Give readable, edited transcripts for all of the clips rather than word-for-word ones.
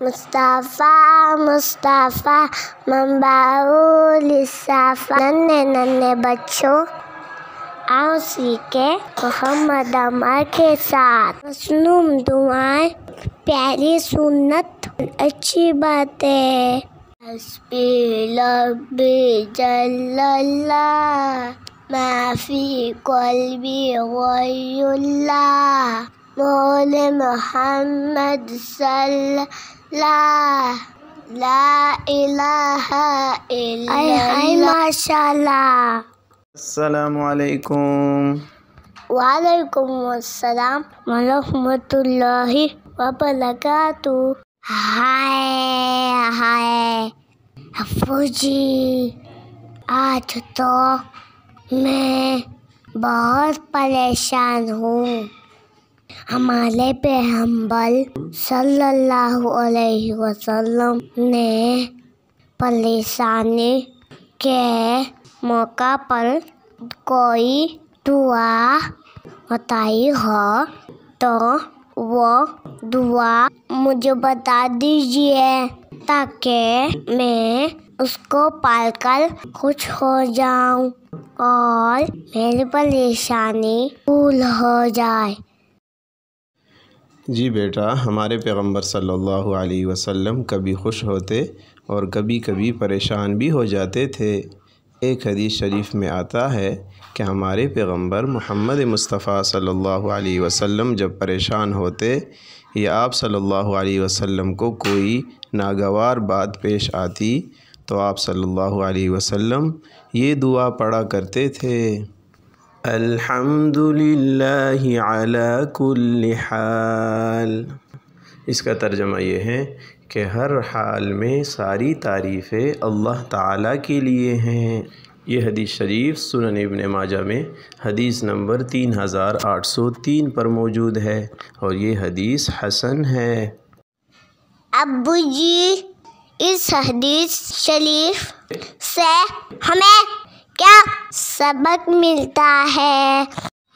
मुस्तफ़ा मुस्तफ़ा मंबाउलिस्सफ़ा। नन्हे नन्हे बच्चों आओ सीखे मोहम्मद अमर के साथ। मसनून दुआएं, प्यारी सुन्नत, अच्छी बातें। हस्बी रब्बी जल्लल्लाह माफी क़ल्बी गयरुल्लाह मौला मोहम्मद सल्लल्लाह ला इलाहा इल्लल्लाह। माशाअल्लाह। अस्सलामु अलैकुम। वालेकुम अस्सलाम व रहमतुल्लाहि व बरकातुहू। हाय अफ्फूजी, आज तो मैं बहुत परेशान हूँ। हमारे पैगंबर सल्लल्लाहु अलैहि वसल्लम ने परेशानी के मौका पर कोई दुआ बताई हो तो वो दुआ मुझे बता दीजिए ताकि मैं उसको पालकर खुश हो जाऊं और मेरी परेशानी दूर हो जाए। जी बेटा, हमारे पैगंबर सल्लल्लाहु अलैहि वसल्लम कभी खुश होते और कभी कभी परेशान भी हो जाते थे। एक हदीस शरीफ में आता है कि हमारे पैगंबर मोहम्मद मुस्तफ़ा सल्लल्लाहु अलैहि वसल्लम जब परेशान होते या आप सल्लल्लाहु अलैहि वसल्लम को कोई नागवार बात पेश आती तो आप सल्लल्लाहु अलैहि वसल्लम ये दुआ पढ़ा करते थे, अल्हम्दुलिल्लाहि अला कुल्ली हाल। इसका तर्जमा ये है कि हर हाल में सारी तारीफ़ें अल्लाह ताला के लिए हैं। ये हदीस शरीफ सुनन इब्न माजा में हदीस नंबर 3803 पर मौजूद है और ये हदीस हसन है। अब्बू जी, इस हदीस शरीफ से हमें क्या सबक मिलता है?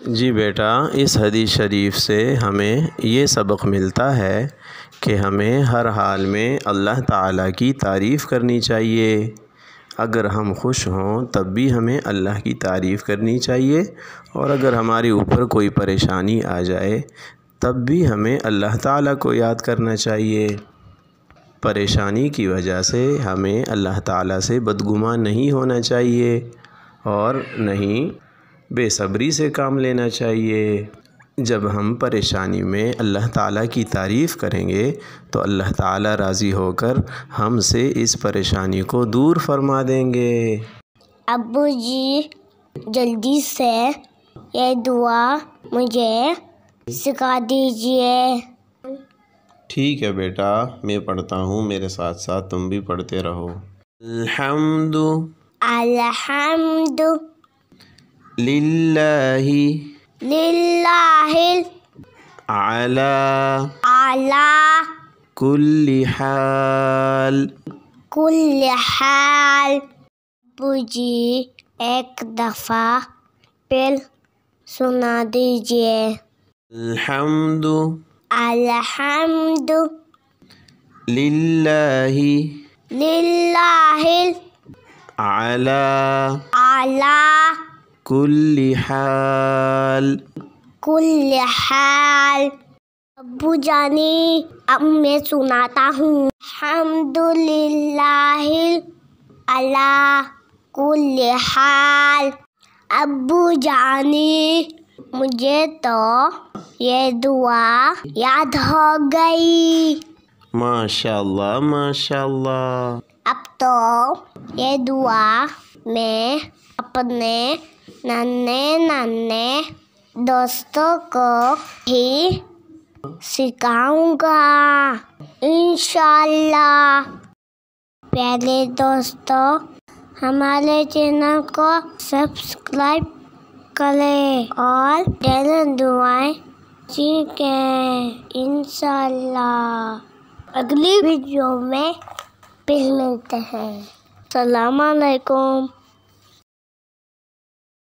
जी बेटा, इस हदीस शरीफ से हमें ये सबक मिलता है कि हमें हर हाल में अल्लाह ताला की तारीफ़ करनी चाहिए। अगर हम खुश हों तब भी हमें अल्लाह की तारीफ़ करनी चाहिए और अगर हमारे ऊपर कोई परेशानी आ जाए तब भी हमें अल्लाह ताला को याद करना चाहिए। परेशानी की वजह से हमें अल्लाह ताला से बदगुमान नहीं होना चाहिए और नहीं बेसब्री से काम लेना चाहिए। जब हम परेशानी में अल्लाह ताला की तारीफ़ करेंगे तो अल्लाह ताला राज़ी होकर हमसे इस परेशानी को दूर फरमा देंगे। अब्बू जी, जल्दी से ये दुआ मुझे सिखा दीजिए। ठीक है बेटा, मैं पढ़ता हूँ, मेरे साथ साथ तुम भी पढ़ते रहो। अल्हम्दु लिल्लाहि अला कुल्ली हाल। अब्बू जी, एक दफ़ा फिर सुना दीजिए। अल्हम्दु लिल्लाहि अला कुल्ली हाल। अब्बू जानी, अब मैं सुनाता हूँ। अल्हम्दुलिल्लाहि अला कुल्ली हाल। अब्बू जानी, मुझे तो ये दुआ याद हो गई। माशाअल्लाह माशाअल्लाह। अब तो ये दुआ मैं अपने नन्हे दोस्तों को ही सिखाऊंगा इंशाअल्लाह। प्यारे दोस्तों, हमारे चैनल को सब्सक्राइब करें और ढेर दुआएं सीखें इंशाअल्लाह। अगली वीडियो में फिर मिलते हैं। अस्सलाम वालेकुम।